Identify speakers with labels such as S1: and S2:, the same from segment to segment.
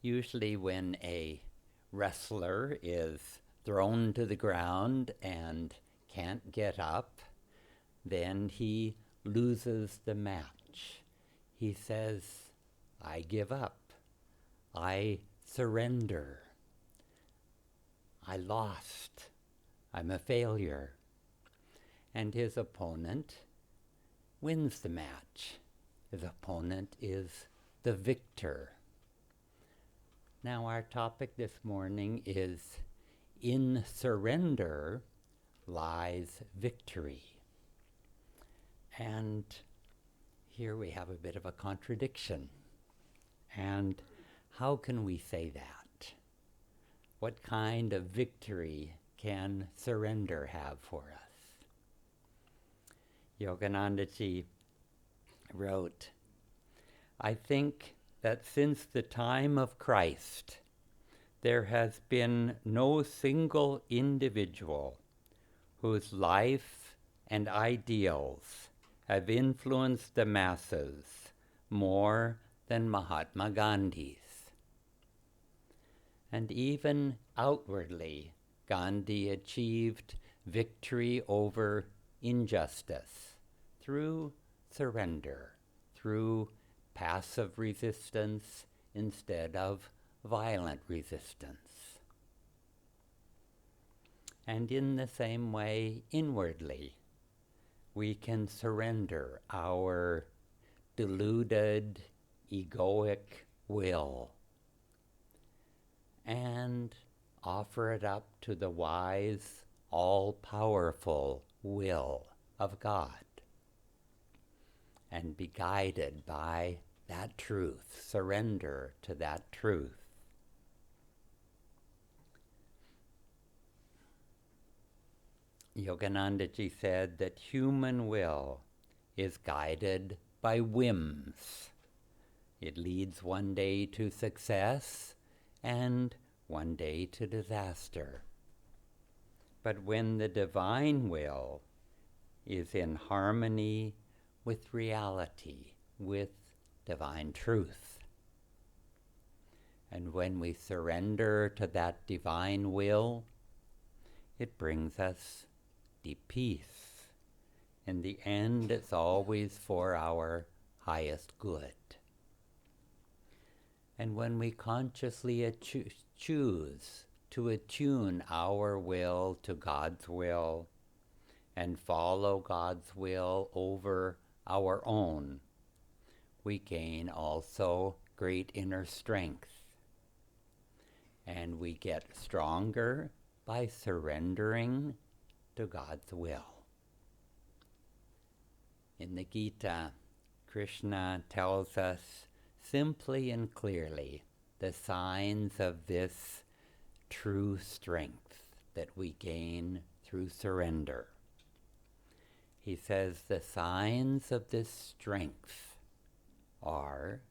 S1: Usually when a wrestler is thrown to the ground and can't get up, then he loses the match. He says, I give up. I surrender. I lost. I'm a failure. And his opponent wins the match. His opponent is the victor. Now our topic this morning is, in surrender lies victory. And here we have a bit of a contradiction. And how can we say that? What kind of victory can surrender have for us? Yoganandaji wrote, I think that since the time of Christ, there has been no single individual whose life and ideals have influenced the masses more than Mahatma Gandhi's. And even outwardly, Gandhi achieved victory over injustice through surrender, through passive resistance instead of violent resistance. And in the same way, inwardly, we can surrender our deluded, egoic will and offer it up to the wise, all-powerful will of God and be guided by that truth, surrender to that truth. Yoganandaji said that human will is guided by whims. It leads one day to success and one day to disaster. But when the divine will is in harmony with reality, with divine truth, and when we surrender to that divine will, it brings us deep peace. In the end, it's always for our highest good. And when we consciously choose to attune our will to God's will and follow God's will over our own, we gain also great inner strength. And we get stronger by surrendering to God's will. In the Gita, Krishna tells us simply and clearly the signs of this true strength that we gain through surrender. He says the signs of this strength are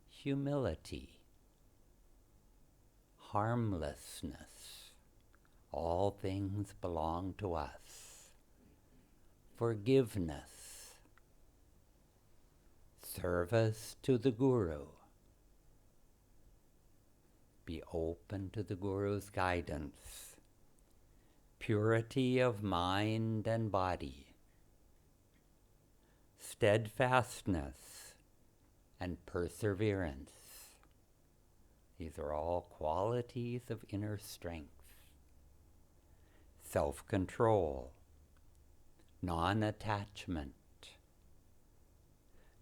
S1: humility, harmlessness, all things belong to us, forgiveness, service to the Guru, be open to the Guru's guidance, purity of mind and body, steadfastness and perseverance. These are all qualities of inner strength. Self-control, non-attachment,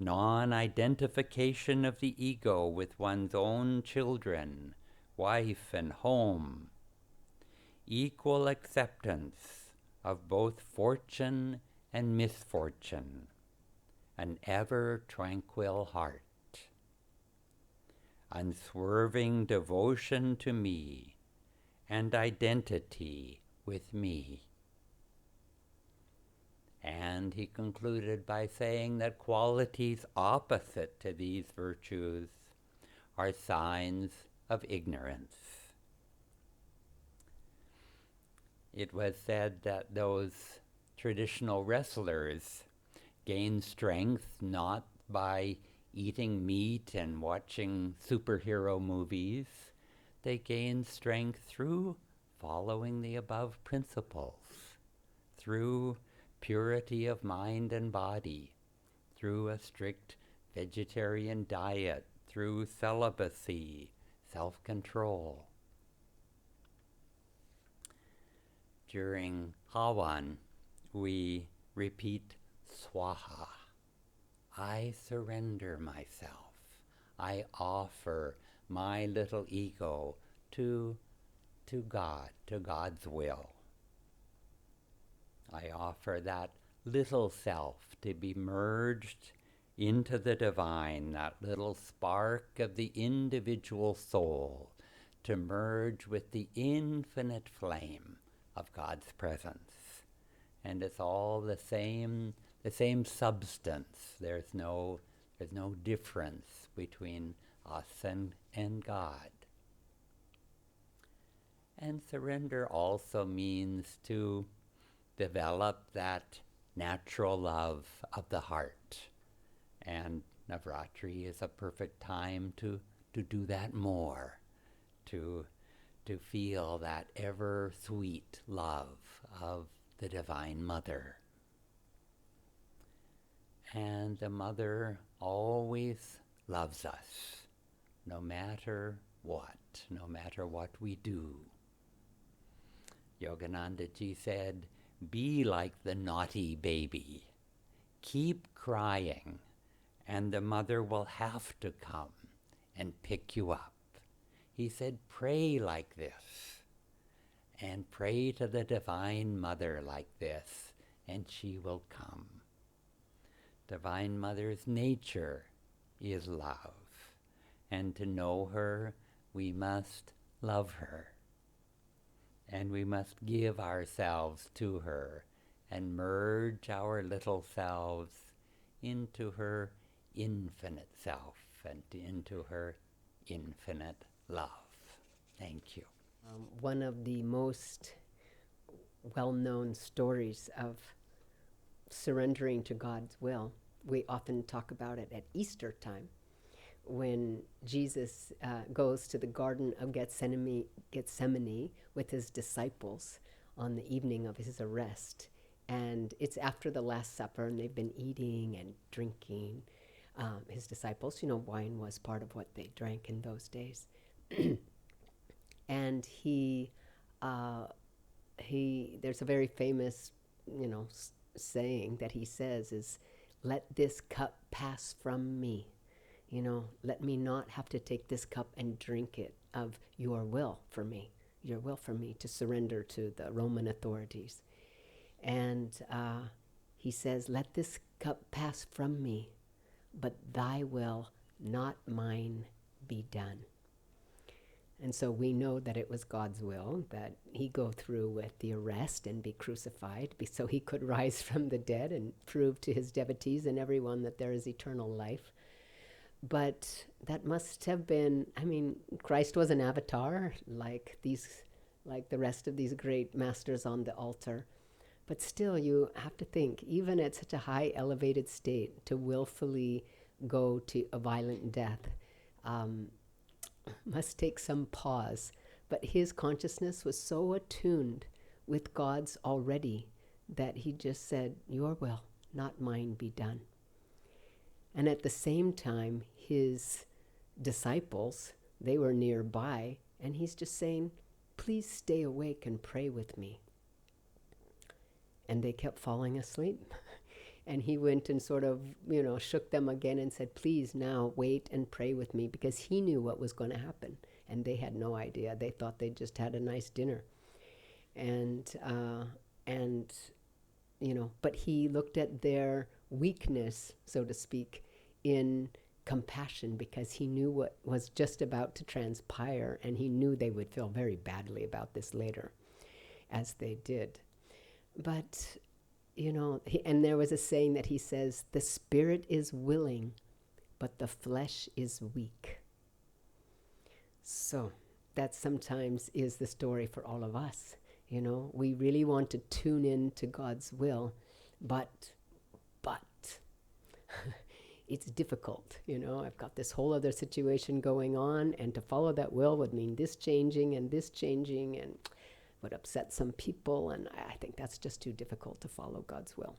S1: non-identification of the ego with one's own children, wife and home, equal acceptance of both fortune and misfortune, an ever tranquil heart, unswerving devotion to me, and identity with me. And he concluded by saying that qualities opposite to these virtues are signs of ignorance. It was said that those traditional wrestlers gain strength not by eating meat and watching superhero movies. They gain strength through following the above principles, through purity of mind and body, through a strict vegetarian diet, through celibacy, self-control. During Hawan, we repeat Swaha. I surrender myself. I offer my little ego to God, to God's will. I offer that little self to be merged into the divine, that little spark of the individual soul, to merge with the infinite flame of God's presence. And it's all the same substance. There's no difference between us and God. And surrender also means to develop that natural love of the heart. And Navratri is a perfect time to do that more, to feel that ever sweet love of the Divine Mother. And the Mother always loves us, no matter what we do. Yogananda Ji said, be like the naughty baby. Keep crying, and the Mother will have to come and pick you up. He said, pray like this, and pray to the Divine Mother like this, and she will come. Divine Mother's nature is love, and to know her, we must love her. And we must give ourselves to her and merge our little selves into her infinite self and into her infinite love. Thank you.
S2: One of the most well-known stories of surrendering to God's will, we often talk about it at Easter time, when Jesus goes to the Garden of Gethsemane with his disciples on the evening of his arrest. And it's after the Last Supper, and they've been eating and drinking. His disciples, wine was part of what they drank in those days. And there's a very famous, saying that he says is, let this cup pass from me. Let me not have to take this cup and drink it of your will for me to surrender to the Roman authorities. And he says, let this cup pass from me, but thy will, not mine, be done. And so we know that it was God's will that he go through with the arrest and be crucified so he could rise from the dead and prove to his devotees and everyone that there is eternal life. But that must have been, Christ was an avatar like the rest of these great masters on the altar. But still, you have to think, even at such a high elevated state, to willfully go to a violent death must take some pause. But his consciousness was so attuned with God's already that he just said, your will, not mine, be done. And at the same time, his disciples, they were nearby, and he's just saying, please stay awake and pray with me. And they kept falling asleep. And he went and sort of, shook them again and said, please now wait and pray with me, because he knew what was going to happen. And they had no idea. They thought they just had a nice dinner. But he looked at their weakness, so to speak, in compassion, because he knew what was just about to transpire, and he knew they would feel very badly about this later, as they did. But and there was a saying that he says, the spirit is willing, but the flesh is weak. So that sometimes is the story for all of us. We really want to tune in to God's will, but it's difficult. I've got this whole other situation going on, and to follow that will would mean this changing, and would upset some people, and I think that's just too difficult to follow God's will.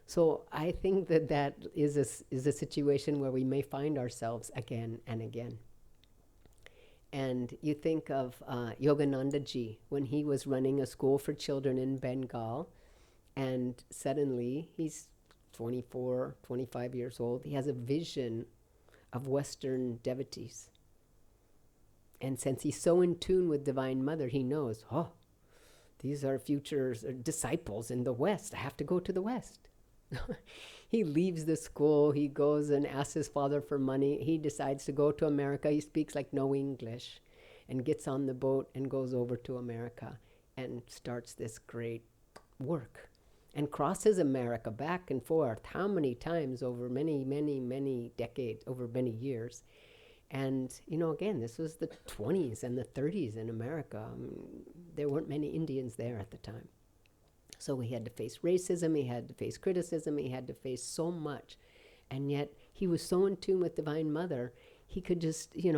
S2: So I think that is a situation where we may find ourselves again and again. And you think of Yogananda ji, when he was running a school for children in Bengal, and suddenly he's 24, 25 years old. He has a vision of Western devotees. And since he's so in tune with Divine Mother, he knows, these are future disciples in the West. I have to go to the West. He leaves the school. He goes and asks his father for money. He decides to go to America. He speaks like no English and gets on the boat and goes over to America and starts this great work and crosses America back and forth. How many times over many, many, many decades, over many years. And, again, this was the 20s and the 30s in America. There weren't many Indians there at the time. So he had to face racism, he had to face criticism, he had to face so much. And yet he was so in tune with Divine Mother, he could just, he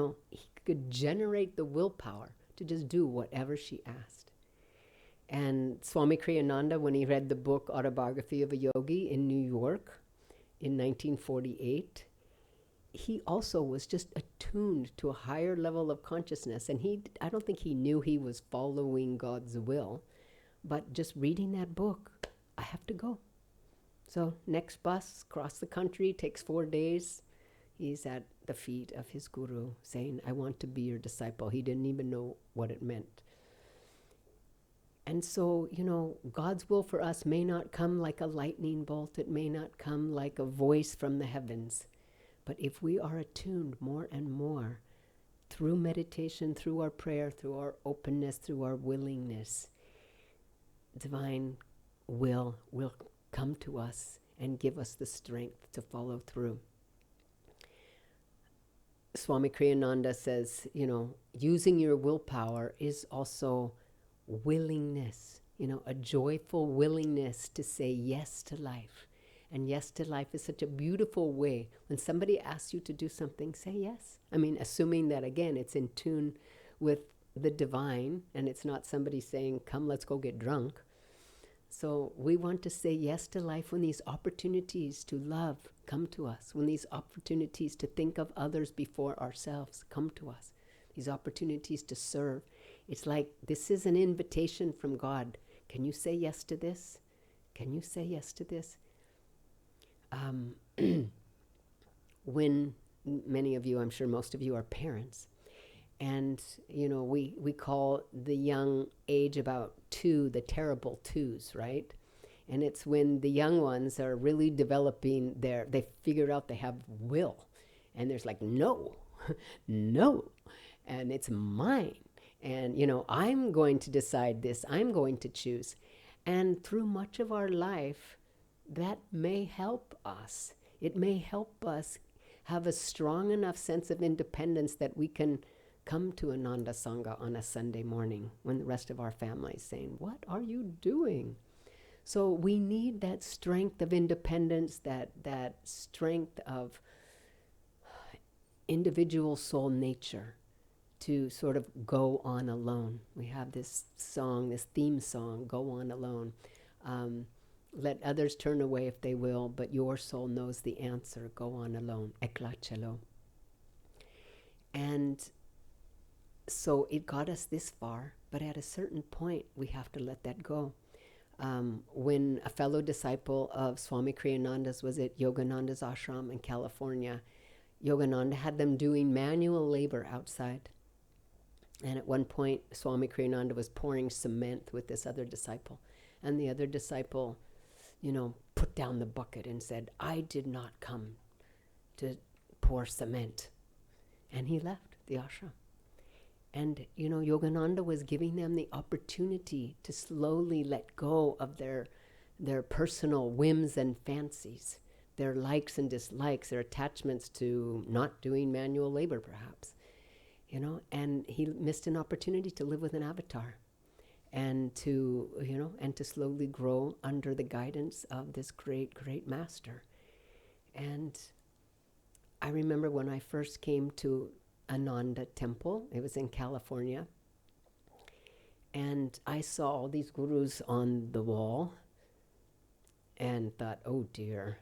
S2: could generate the willpower to just do whatever she asked. And Swami Kriyananda, when he read the book Autobiography of a Yogi in New York in 1948, he also was just attuned to a higher level of consciousness. And I don't think he knew he was following God's will. But just reading that book, I have to go. So next bus, cross the country, takes 4 days. He's at the feet of his guru saying, I want to be your disciple. He didn't even know what it meant. And so, God's will for us may not come like a lightning bolt. It may not come like a voice from the heavens. But if we are attuned more and more through meditation, through our prayer, through our openness, through our willingness, Divine will come to us and give us the strength to follow through. Swami Kriyananda says, using your willpower is also willingness, a joyful willingness to say yes to life. And yes to life is such a beautiful way. When somebody asks you to do something, say yes. Assuming that, again, it's in tune with the divine, and it's not somebody saying, come, let's go get drunk. So we want to say yes to life when these opportunities to love come to us, when these opportunities to think of others before ourselves come to us, these opportunities to serve. It's like this is an invitation from God. Can you say yes to this? Can you say yes to this? When many of you, I'm sure most of you, are parents, and we call the young age about 2 the terrible 2s, right? And it's when the young ones are really developing they figure out they have will, and there's like no no, and it's mine, and I'm going to decide this, I'm going to choose. And through much of our life, that may help us. It may help us have a strong enough sense of independence that we can come to Ananda Sangha on a Sunday morning when the rest of our family is saying, what are you doing? So we need that strength of independence, that strength of individual soul nature to sort of go on alone. We have this song, this theme song, Go On Alone. Let others turn away if they will, but your soul knows the answer. Go on alone. Ekla chalo. And so it got us this far, but at a certain point, we have to let that go. When a fellow disciple of Swami Kriyananda's was at Yogananda's ashram in California, Yogananda had them doing manual labor outside. And at one point, Swami Kriyananda was pouring cement with this other disciple. And the other disciple, put down the bucket and said, I did not come to pour cement. And he left the ashram. And, Yogananda was giving them the opportunity to slowly let go of their personal whims and fancies, their likes and dislikes, their attachments to not doing manual labor, perhaps. And he missed an opportunity to live with an avatar and to slowly grow under the guidance of this great, great master. And I remember when I first came to Ananda Temple, it was in California, and I saw all these gurus on the wall and thought, oh dear,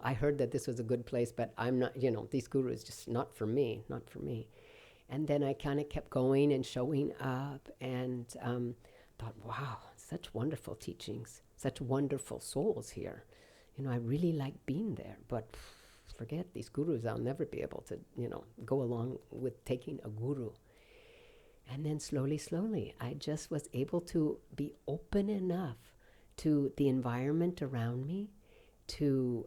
S2: I heard that this was a good place, but I'm not, these gurus just not for me, not for me. And then I kind of kept going and showing up and thought, wow, such wonderful teachings, such wonderful souls here. I really like being there, but forget these gurus. I'll never be able to, go along with taking a guru. And then slowly, I just was able to be open enough to the environment around me, to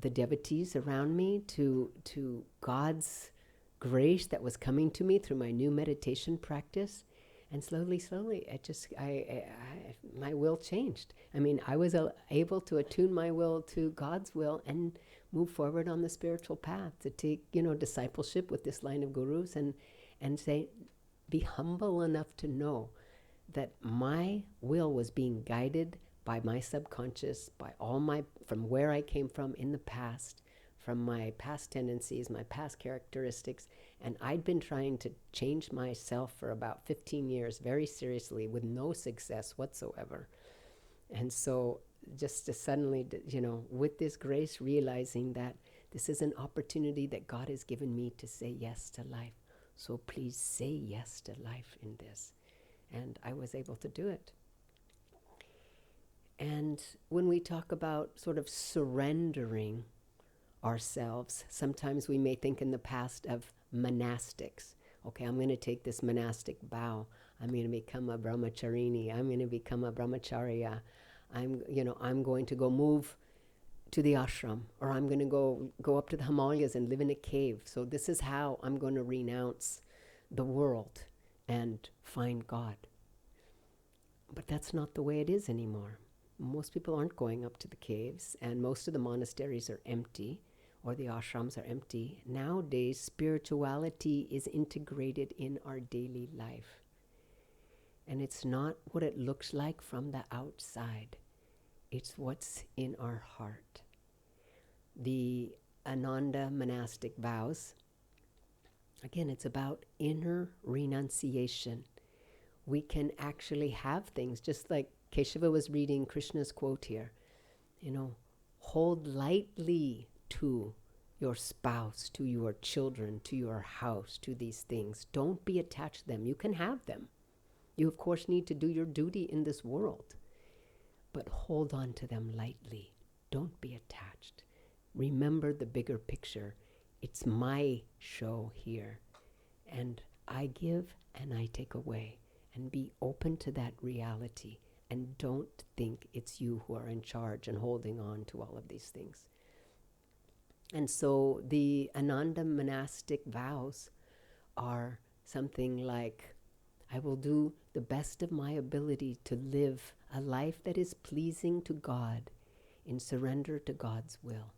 S2: the devotees around me, to God's grace that was coming to me through my new meditation practice. And slowly, my will changed. I mean, I was able to attune my will to God's will and move forward on the spiritual path to take, discipleship with this line of gurus and say, be humble enough to know that my will was being guided by my subconscious, by from where I came from in the past, from my past tendencies, my past characteristics. And I'd been trying to change myself for about 15 years very seriously with no success whatsoever. And so just to suddenly, with this grace, realizing that this is an opportunity that God has given me to say yes to life. So please say yes to life in this. And I was able to do it. And when we talk about sort of surrendering ourselves, sometimes we may think in the past of monastics. Okay, I'm going to take this monastic vow. I'm going to become a brahmacharini. I'm going to become a brahmacharya. I'm going to go move to the ashram, or I'm going to go up to the Himalayas and live in a cave. So this is how I'm going to renounce the world and find God. But that's not the way it is anymore. Most people aren't going up to the caves, and most of the monasteries are empty, or the ashrams are empty. Nowadays, spirituality is integrated in our daily life. And it's not what it looks like from the outside. It's what's in our heart. The Ananda monastic vows, again, it's about inner renunciation. We can actually have things, just like Keshava was reading Krishna's quote here, hold lightly to your spouse, to your children, to your house, to these things. Don't be attached to them. You can have them. You, of course, need to do your duty in this world, but hold on to them lightly. Don't be attached. Remember the bigger picture. It's my show here, and I give and I take away. And be open to that reality. And don't think it's you who are in charge and holding on to all of these things. And so the Ananda monastic vows are something like, I will do the best of my ability to live a life that is pleasing to God in surrender to God's will.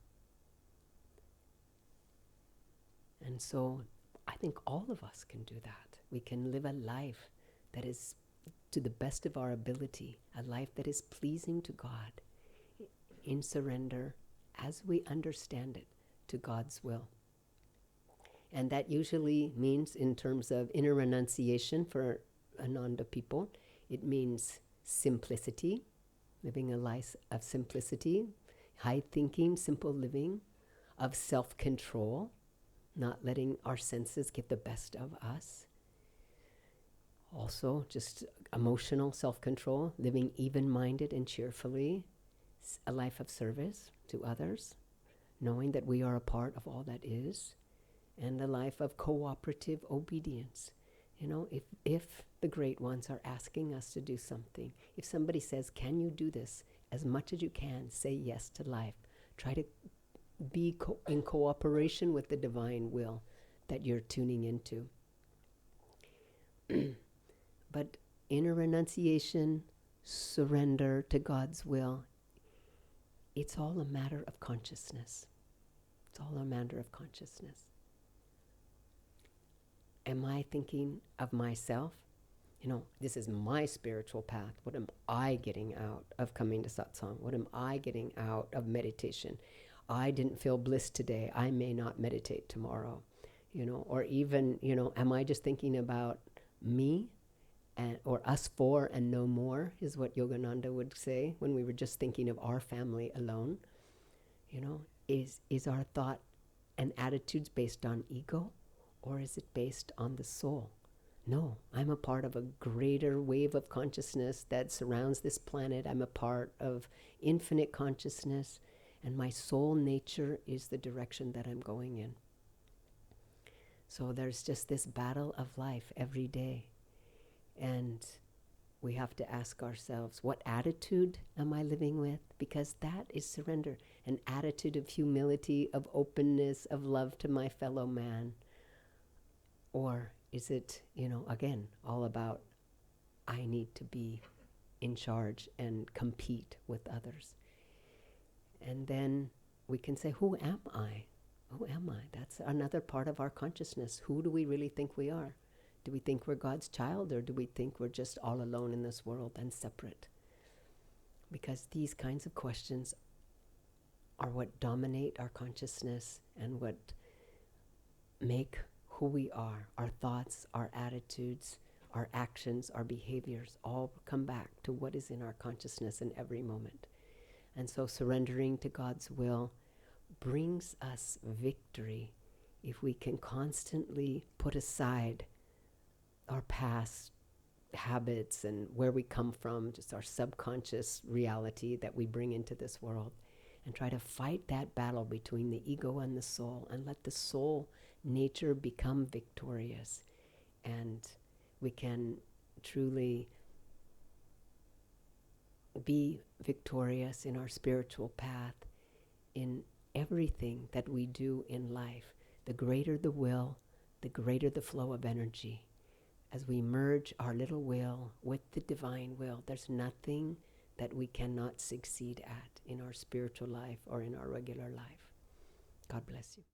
S2: And so I think all of us can do that. We can live a life that is to the best of our ability, a life that is pleasing to God in surrender as we understand it to God's will. And that usually means, in terms of inner renunciation for Ananda people, it means simplicity, living a life of simplicity, high thinking, simple living, of self-control, not letting our senses get the best of us. Also, just emotional self-control, living even-minded and cheerfully, a life of service to others, knowing that we are a part of all that is, and a life of cooperative obedience. If the great ones are asking us to do something, if somebody says, can you do this? As much as you can, say yes to life. Try to be in cooperation with the divine will that you're tuning into. But inner renunciation, surrender to God's will, it's all a matter of consciousness. It's all a matter of consciousness. Am I thinking of myself? This is my spiritual path. What am I getting out of coming to satsang? What am I getting out of meditation? I didn't feel bliss today, I may not meditate tomorrow. Or even, am I just thinking about me or us four and no more, is what Yogananda would say when we were just thinking of our family alone. Is our thought and attitudes based on ego, or is it based on the soul? No, I'm a part of a greater wave of consciousness that surrounds this planet. I'm a part of infinite consciousness, and my soul nature is the direction that I'm going in. So there's just this battle of life every day. And we have to ask ourselves, what attitude am I living with? Because that is surrender. An attitude of humility, of openness, of love to my fellow man. Or is it, again, all about I need to be in charge and compete with others? And then we can say, who am I? Who am I? That's another part of our consciousness. Who do we really think we are? Do we think we're God's child, or do we think we're just all alone in this world and separate? Because these kinds of questions are what dominate our consciousness and what make who we are. Our thoughts, our attitudes, our actions, our behaviors all come back to what is in our consciousness in every moment. And so surrendering to God's will brings us victory if we can constantly put aside our past habits and where we come from, just our subconscious reality that we bring into this world, and try to fight that battle between the ego and the soul, and let the soul nature become victorious. And we can truly be victorious in our spiritual path, in everything that we do in life. The greater the will, the greater the flow of energy. As we merge our little will with the divine will, there's nothing that we cannot succeed at in our spiritual life or in our regular life. God bless you.